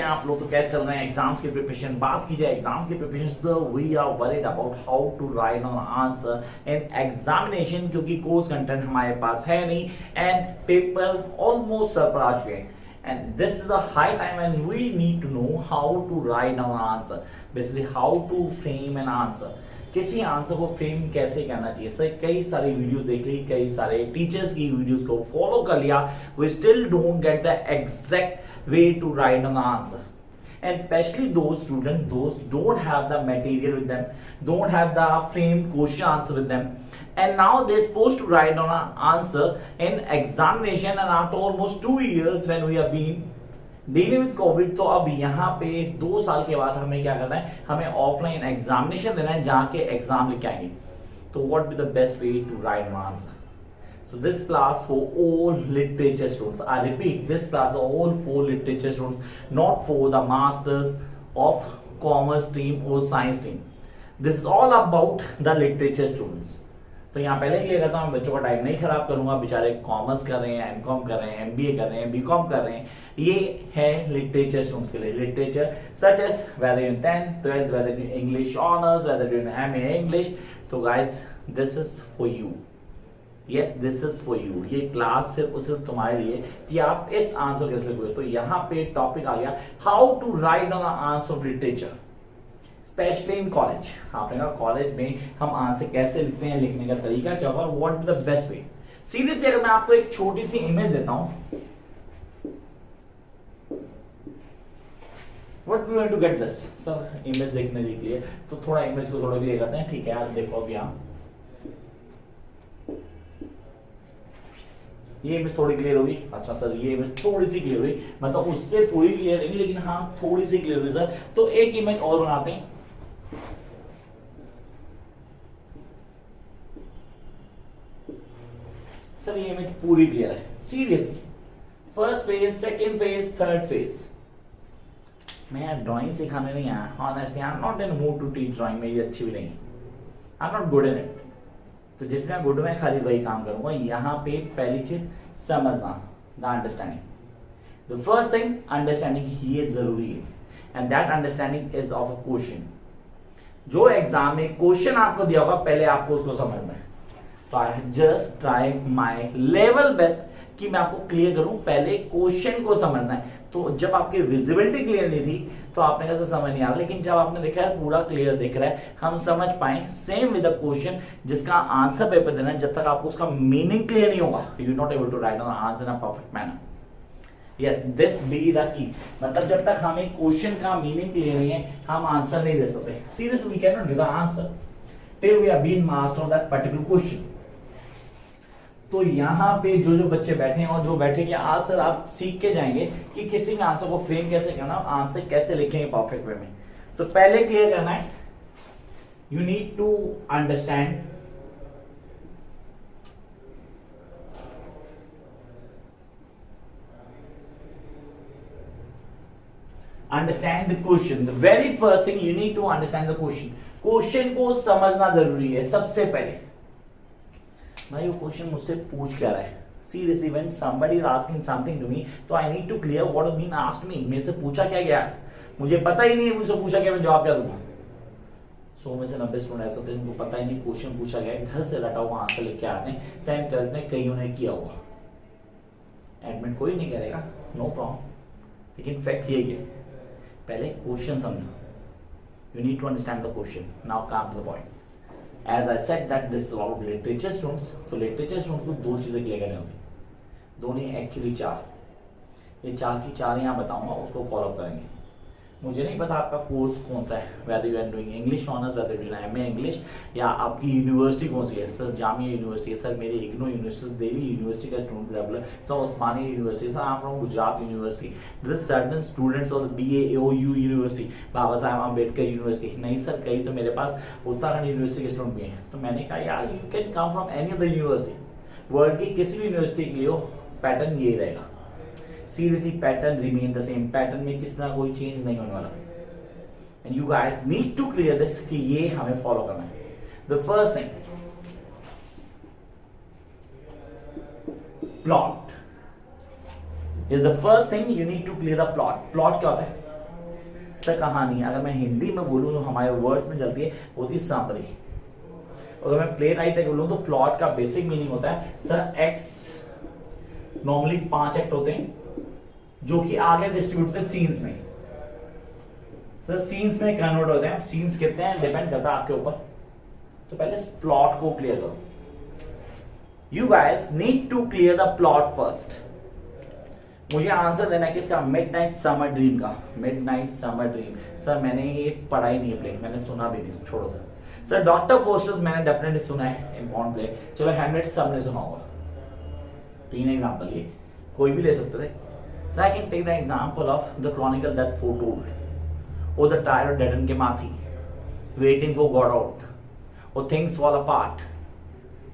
हैं आप लोग? तो कैसे चल रहे हैं एग्जाम्स की प्रिपरेशन? बात की जाए एग्जाम्स की प्रिपरेशन तो we are worried about how to write on answer in examination, क्योंकि कोर्स कंटेंट हमारे पास है नहीं एंड पेपर ऑलमोस्ट सर पर आ चुके हैं and this is a high time and we need to know how to write down an answer, basically how to frame an answer. किसी answer को फ्रेम कैसे करना चाहिए सर, कई सारी वीडियोस देख ली, कई सारे टीचर्स की वीडियोस को फॉलो कर लिया, we still don't get the exact way to write on answer. And especially those students those don't have the material with them, don't have the framed question answer with them, and now they're supposed to write on an answer in examination, and after almost 2 years when we have been dealing with covid, तो अब यहाँ पे 2 साल के बाद हमें क्या करना है, हमें ऑफलाइन एग्जामिनेशन देना है, जाके एग्जाम लेके आएंगे. तो what be the best way to write an answer? So this class for all literature students. I repeat, this class is all for literature students, not for the masters of commerce stream or science stream. This is all about the literature students. तो यहाँ पहले clear करता हूँ, बच्चों का time नहीं खराब करूंगा, बेचारे कॉमर्स कर रहे हैं, एमकॉम कर रहे हैं, एमबीए कर रहे हैं, बीकॉम कर रहे हैं. ये है लिटरेचर स्टूडेंट्स के लिए. Literature such as whether in 10th 12th, whether in English honours, whether in MA English. तो guys this is for you. Yes, this is for you. ये क्लास सिर्फ और सिर्फ तुम्हारे लिए कि आप इस आंसर कैसे लिखोगे. तो यहाँ पे टॉपिक आ गया how to write down answer of literature, specially in college. आपने कहा कॉलेज में हम आंसर कैसे लिखते हैं, लिखने का तरीका क्या होगा, what is the best way. Seriously अगर मैं आपको एक छोटी सी इमेज देता हूं, what we want to get this. Sir image देखने के लिए तो थोड़ा इमेज को थोड़ा भी करते हैं. ठीक है यार, देखो अब यहाँ ये इमेज थोड़ी क्लियर होगी. अच्छा सर ये इमेज थोड़ी सी क्लियर हुई, मतलब उससे पूरी क्लियर नहीं लेकिन हाँ थोड़ी सी क्लियर हुई सर. तो एक इमेज और बनाते हैं. सर ये इमेज पूरी क्लियर है. Seriously first phase, second phase, third phase. मैं यार ड्राइंग सिखाने नहीं आया. Honestly I am not in mood to teach drawing. मेरी अच्छी भी नहीं, I am not good in it. तो जिसमें गुड में खाली वही काम करूंगा. यहाँ पे पहली चीज समझना, the understanding. The first thing understanding ये जरूरी है, and that understanding is of a question. जो एग्जाम में क्वेश्चन आपको दिया होगा पहले आपको उसको समझना है. तो I just try my level best कि मैं आपको क्लियर करूं. पहले क्वेश्चन को समझना है. तो जब आपकी विजिबिलिटी क्लियर नहीं थी तो आपने कैसे समझ नहीं आ रहा, लेकिन जब आपने देखा है पूरा क्लियर दिख रहा है, हम समझ पाए. सेम विद द क्वेश्चन जिसका आंसर पेपर देना है, जब तक आपको उसका मीनिंग क्लियर नहीं होगा you not able to write down answer in a perfect manner. Yes, this be the key. मतलब जब तक हमें क्वेश्चन का मीनिंग क्लियर नहीं है हम आंसर नहीं दे सकते. Seriously we can not give the answer till we have been master of that particular question. तो यहाँ पे जो जो बच्चे बैठे हैं और जो बैठेंगे आज सर आप सीख के जाएंगे कि किसी भी आंसर को फ्रेम कैसे करना, आंसर कैसे लिखेंगे परफेक्ट वे में. तो पहले क्लियर करना है, you need to understand the question. The very first thing you need to understand the question. Question को समझना जरूरी है सबसे पहले. भाई वो क्वेश्चन मुझसे पूछ क्या रहा है. Seriously when somebody is asking something to me, तो I need to clear what is being asked me. मेरे से पूछा क्या गया है, मुझे पता ही नहीं है मुझसे पूछा क्या, मैं जवाब क्या दूंगा. 100 में से 90 स्टूडेंट ऐसे होते हैं जिनको पता ही नहीं क्वेश्चन पूछा गया है, घर से रटा हुआ आंसर लेके आते हैं. 10th 12th में कईयों ने किया हुआ. एडमिट कोई नहीं करेगा, नो प्रॉब्लम, लेकिन फैक्ट यही है पहले क्वेश्चन समझो. You need to understand the question. Now come to the point. As I said that this is about literature students, तो literature students को 2 चीजें क्लियर करनी होती, दो नहीं एक्चुअली 4. ये 4 की 4 यहाँ बताऊंगा, उसको फॉलो करेंगे. मुझे नहीं पता आपका कोर्स कौन सा है, whether you are doing English honours, whether you are MA English, या आपकी यूनिवर्सिटी कौन सी है. सर जामिया यूनिवर्सिटी है, सर मेरी इग्नो यूनिवर्सिटी, दिल्ली यूनिवर्सिटी का student regular, sir Osmania university, sir I am from Gujarat university, this certain students of BAOU university, Baba Saheb Ambedkar university. नहीं sir, कई तो मेरे पास उत्तराखंड यूनिवर्सिटी के स्टूडेंट भी हैं. तो मैंने कहा यार you can come from any other university, world की किसी भी यूनिवर्सिटी के लिए हो, पैटर्न यही रहेगा. Seriously pattern remain the same. Pattern में किस तरह कोई चेंज नहीं होने वाला. And you guys need to clear this कि ये हमें फॉलो करना है. The first thing, plot is the first thing you need to clear the plot. Plot क्या होता है? सर कहानी, अगर मैं हिंदी में बोलूँ जो हमारे वर्ड्स में चलती है वो थी समरी। अगर मैं प्ले राइटर बोलूँ तो प्लॉट का बेसिक मीनिंग होता है सर एक्ट्स, नॉर्मली 5 एक्ट होते हैं जो कि आगे डिस्ट्रीब्यूट होते हैं सीन्स में। सर सीन्स में कन्वर्ट होते हैं, सीन्स कितने हैं डिपेंड करता है आपके ऊपर। तो पहले प्लॉट को क्लियर करो। You guys need to clear the plot first. मुझे आंसर देना है किसका, मिडनाइट समर ड्रीम का। मिडनाइट समर ड्रीम सर मैंने ये पढ़ा ही नहीं है प्ले, मैंने सुना भी नहीं, छोड़ो सर डॉक्टर फोस्टर्स मैंने डेफिनेटली सुना है, इम्पॉर्टेंट प्ले। चलो हैमलेट सबने सुना होगा। 3 एग्जांपल ये कोई भी ले सकते थे। Sir I can take the example of the chronicle that foretold, और द टायर ऑफ डेटन के माथी, वेटिंग फॉर गॉड आउट, और थिंग्स फॉल अपार्ट।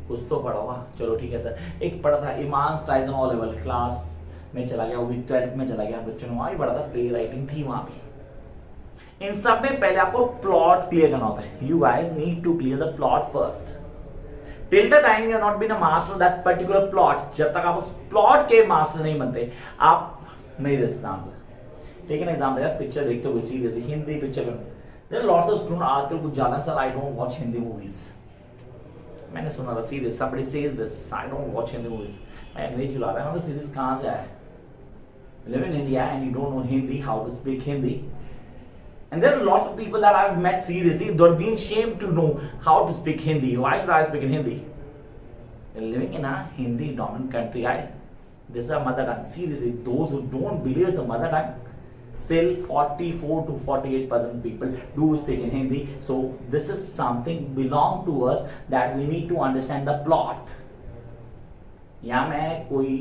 कुछ तो पढ़ा होगा, चलो ठीक है सर। एक पढ़ा था इमांस टाइसन ऑल लेवल, क्लास में चला गया, वो भी 12th में चला गया, बच्चों ने वहां भी पढ़ा था, प्ले राइटिंग थी वहां भी। इन सब में पहले आपको प्लॉट क्लियर करना होता है। You guys need to clear the plot first. Till the time you are not been a master that particular plot, जब तक आप उस प्लॉट के मास्टर नहीं बनते आप नहीं दे सकते आंसर। टेक एन एग्जांपल, यार पिक्चर देखते हो सीरियस हिंदी पिक्चर में, देयर लॉट्स ऑफ स्टूडेंट आजकल कुछ ज्यादा sir I don't watch Hindi movies. मैंने सुना था serious, somebody says this, I don't watch Hindi movies. मैं अंग्रेजी ला रहा हूँ, सीरीज कहाँ से आया है? Live in India and you don't know Hindi, how to speak Hindi. And there are lots of people that I've met seriously, they're being ashamed to know how to speak Hindi. Why should I speak in Hindi? They're living in a Hindi dominant country. This is a mother tongue. Seriously, those who don't believe it's a mother tongue, still 44 to 48% people do speak in Hindi. So this is something belong to us that we need to understand the plot. यहाँ मैं कोई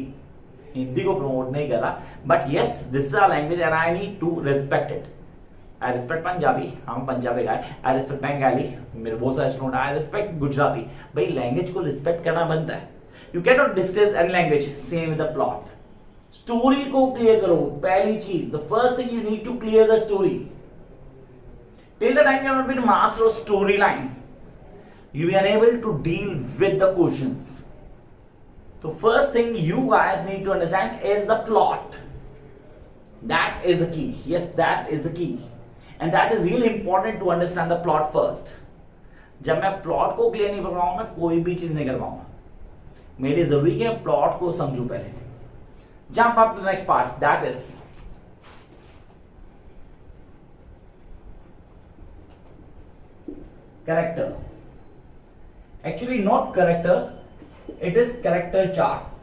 हिंदी को promote नहीं कर रहा, but yes this is a language and I need to respect it. I respect Punjabi, हम Punjabi guy, I respect Bengali, मेरे बहुत सारे स्टूडेंट, आई रिस्पेक्ट गुजराती। भाई लैंग्वेज को रिस्पेक्ट करना बनता है। You can not discuss any language same with the plot. Story को क्लियर करो, पहली चीज, the first thing you need to clear the story. Till the time you are not been master of story line, you will be unable to deal with the questions. So first thing you guys need to understand is the plot. That is the key. Yes, that is the key. And that is really important to understand the plot first. जब मैं plot को clear नहीं कर पाऊंगा कोई भी चीज नहीं कर पाऊंगा। मेरी जरूरी है प्लॉट को समझू पहले। Jump up to the next part, that is character. Actually not character, it is character chart.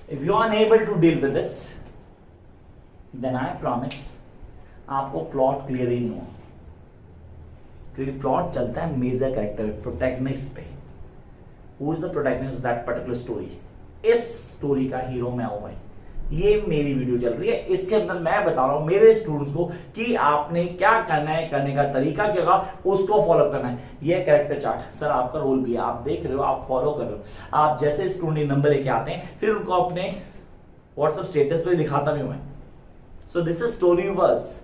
If you are unable to deal with this, then I promise आपको प्लॉट क्लियर ही नहीं हो, क्योंकि प्लॉट चलता है major character protagonist पे। Who is the protagonist of that particular story? इस story का hero मैं हूं भाई। ये मेरी वीडियो चल रही है, इसके अंदर मैं बता रहा हूं मेरे स्टूडेंट्स को कि आपने क्या करना है, करने का तरीका क्या होगा, उसको फॉलो करना है। ये कैरेक्टर चार्ट सर आपका रोल भी है, आप देख रहे हो, आप फॉलो कर रहे हो। आप जैसे स्टूडेंट नंबर लेके आते हैं फिर उनको अपने व्हाट्सएप स्टेटस पे दिखाता भी हूं मैं। So this is story verse.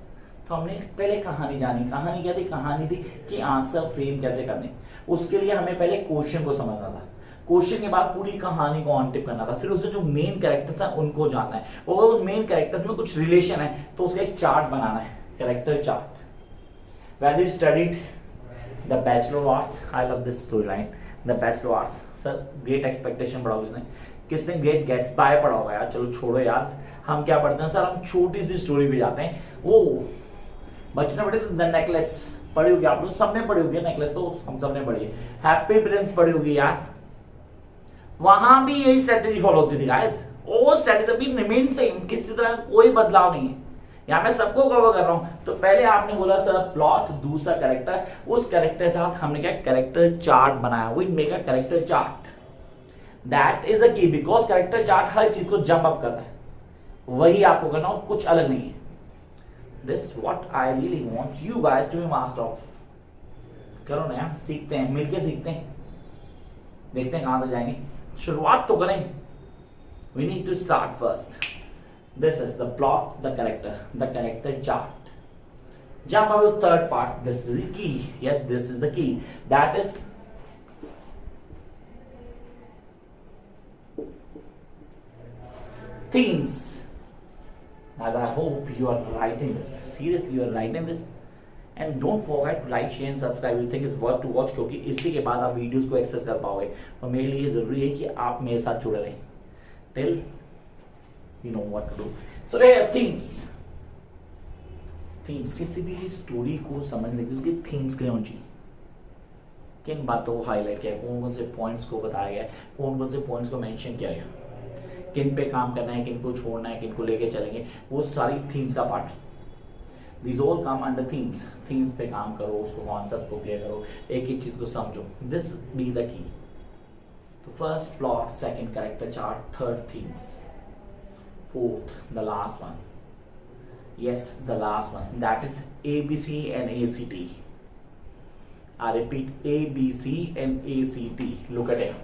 तो हमने पहले कहानी जानी, कहानी क्या थी? कहानी थी कि आंसर फ्रेम कैसे करने। उसके लिए हमें पहले क्वेश्चन को समझना था, क्वेश्चन के बाद पूरी कहानी को ऑन टिप करना था, फिर उसमें जो मेन कैरेक्टर्स हैं उनको जानना है, और उस मेन कैरेक्टर्स में कुछ रिलेशन है तो उसका एक चार्ट बनाना है, character chart. Value studied the bachelor arts, I love this story line, the bachelor arts. Sir great expectation पढ़ा उसने, किसने? ग्रेट गेट्स बाय पढ़ा होगा यार। चलो छोड़ो यार, हम क्या पढ़ते हैं सर, हम छोटी सी स्टोरी पे जाते हैं। वो बचने पड़े तो द नेकलेस पढ़ी होगी आप लोग, सबने पढ़ी होगी नेकलेस, तो हम सबने पढ़ी है। हैप्पी प्रिंस पढ़ी होगी यार, वहां भी यही स्ट्रेटेजी फॉलो होती थी गाइस। वो स्ट्रेटेजी भी रिमेन सेम, किसी तरह कोई बदलाव नहीं है। यहाँ मैं सबको कवर कर रहा हूं। तो पहले आपने बोला सर प्लॉट, दूसरा कैरेक्टर, उस कैरेक्टर के साथ हमने क्या कैरेक्टर चार्ट बनाया, we make a character chart. That is a key, because character chart हर चीज को जंप अप करता है, वही आपको करना हो, कुछ अलग नहीं है। This what I really want you guys to be master of. करो ना यार, सीखते हैं, मिलके सीखते हैं, देखते हैं कहां तक जाएंगे। शुरुआत तो करें। We need to start first. This is the plot, the character chart. Jump up to third part, this is the key. Yes, this is the key, that is themes. As I hope you are writing this. Seriously, you are writing this. And don't forget to like, share and subscribe. You think it's worth to watch क्योंकि इसी के बाद आप videos को access कर पाओगे और मेरे लिए ज़रूरी है कि आप मेरे साथ जुड़े रहें till you know what to do. So themes. Themes किसी भी स्टोरी को समझने के उसकी थीम्स क्या होनी चाहिए, किन बातों को हाईलाइट किया, कौन कौन से पॉइंट्स को बताया गया, कौन कौन से पॉइंट्स को मेंशन किया गया, किन पे काम करना है, किन को छोड़ना है, किन को लेके चलेंगे, वो सारी थीम्स का पार्ट है. These all come under themes. Themes पे काम करो, उसको कॉन्सेप्ट को क्लियर करो, एक एक चीज को समझो. दिस बी द की. तो first plot, second character chart, third themes, fourth the last one. Yes, the last one. That is ABC and ACT. I repeat, ABC and ACT. Look at it.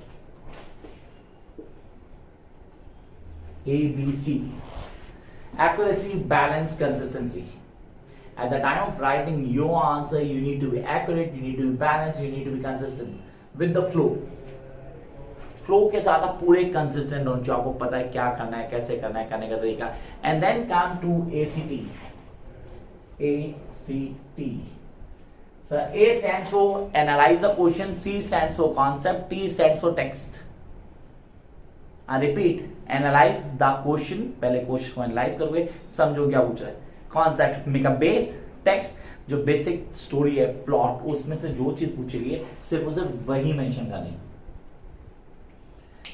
ABC. Accuracy, balance, consistency. At the time of writing your answer, you need to be accurate, you need to be balanced, you need to be consistent with the flow. Flow के साथ आप पूरे consistent होने चाहिए, आपको पता है क्या करना है, कैसे करना है, करने का तरीका. And then come to ACT. ACT. So A stands for analyze the question, C stands for concept, T stands for text. I repeat, analyze the question. पहले क्वेश्चन को एनालाइज करोगे, समझो क्या पूछ रहा है. Concept, make a base. Text, जो basic story है, प्लॉट, उसमें से जो चीज पूछी गई है सिर्फ उसे वही मेंशन करनी है.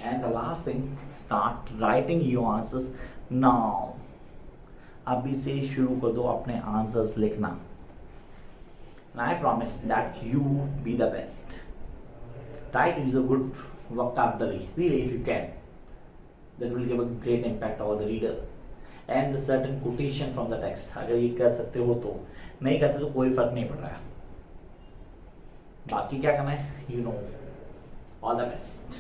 And the last thing, start writing your answers now. अभी से शुरू कर दो अपने आंसर्स लिखना. And I promise that you be the best. Try to use a good vocabulary, really, if you can. That will give a great impact over the reader. And the certain quotation from the text. अगर ये कर सकते हो तो, नहीं करते तो कोई फर्क नहीं पड़ रहा है. बाकी क्या करना है, you know. All the best.